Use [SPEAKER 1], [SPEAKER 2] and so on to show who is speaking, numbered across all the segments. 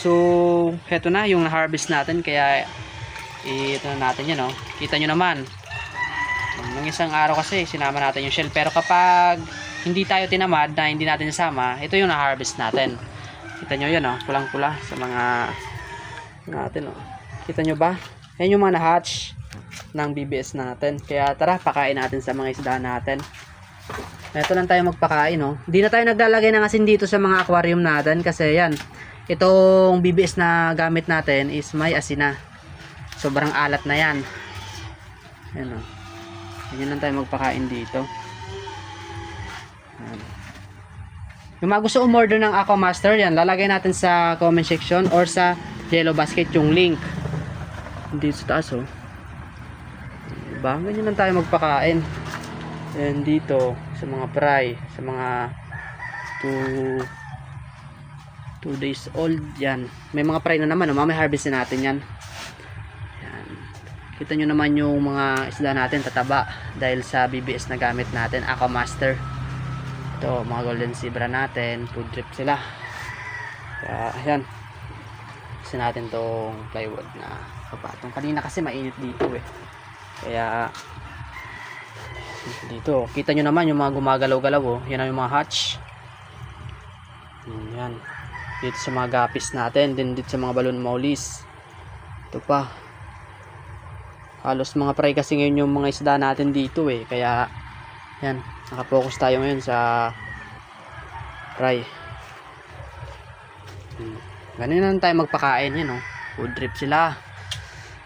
[SPEAKER 1] So, heto na yung harvest natin. Kaya, ito na natin yan, oh. Kita nyo naman. Nung isang araw kasi, sinama natin yung shell. Pero kapag hindi tayo tinamad na hindi natin isama, ito yung na-harvest natin. Kita nyo yan, oh. Pulang-pula sa mga natin, oh. Kita nyo ba? Yan yung mga na-hatch ng BBS natin. Kaya tara, pakain natin sa mga isda natin. Ito lang tayo magpakain, oh. Hindi na tayo naglalagay ng asin dito sa mga aquarium natin kasi yan, itong BBS na gamit natin is may asin na. Sobrang alat na yan. Yan, oh. Yan lang tayo magpakain dito. Yan. Yung mga gusto umorder ng Aquamaster, yan, lalagay natin sa comment section or sa yellow basket yung link. Dito sa taas, oh. Diba? Ganyan lang tayo magpakain. And dito sa mga fry, sa mga 2 days old yan. May mga fry na naman, oh. Mamaya harvest na natin yan. Yan. Kita nyo naman yung mga isda natin tataba dahil sa BBS na gamit natin, Aquamaster. Ito, mga golden zebra natin, food drip sila. Kaya ayan, kasi natin tong plywood na kapatong. Kanina kasi mainit dito eh. Kaya dito, kita nyo naman yung mga gumagalaw-galaw, oh. Yan ang yung mga hatch. Yan. Dito sa mga gapis natin, din dito sa mga balon mollies. Ito pa. Halos mga fry kasi ngayon yung mga isda natin dito eh. Kaya yan, nakapokus tayo ngayon sa fry. Ganun lang tayo magpakain yan, oh. Food drip sila.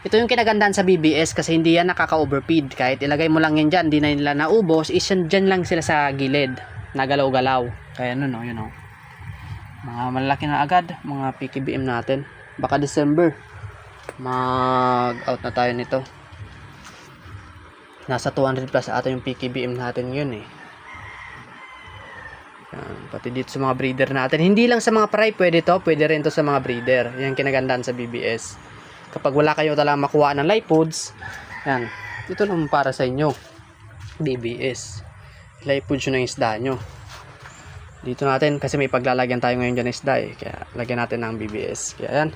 [SPEAKER 1] Ito yung kinagandaan sa BBS kasi hindi yan nakaka-overfeed. Kahit ilagay mo lang yan dyan, hindi na nila naubos, dyan lang sila sa gilid, nagalaw-galaw. Kaya ano, no, yun, oh. Mga malaki na agad, mga PKBM natin. Baka December, mag-out na tayo nito. Nasa 200 plus ata yung PKBM natin yun eh. Yan, pati dito sa mga breeder natin. Hindi lang sa mga fry pwede to, pwede rin to sa mga breeder. Yan kinagandaan sa BBS. Kapag wala kayo talagang makuha ng live foods, yan, ito lang para sa inyo. BBS. Live foods yun ang isda nyo. Dito natin, kasi may paglalagyan tayo ngayon dyan ng isda eh. Kaya lagyan natin ng BBS. Kaya yan.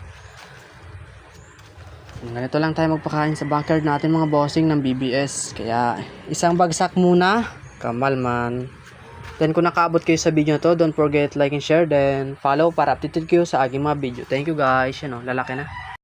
[SPEAKER 1] Ganito lang tayo magpakain sa backyard natin mga bossing ng BBS. Kaya isang bagsak muna. Kamal man. Then kung nakaabot kayo sa video to, don't forget like and share. Then follow para updated kayo sa aking mga video. Thank you guys. Yan o, lalaki na.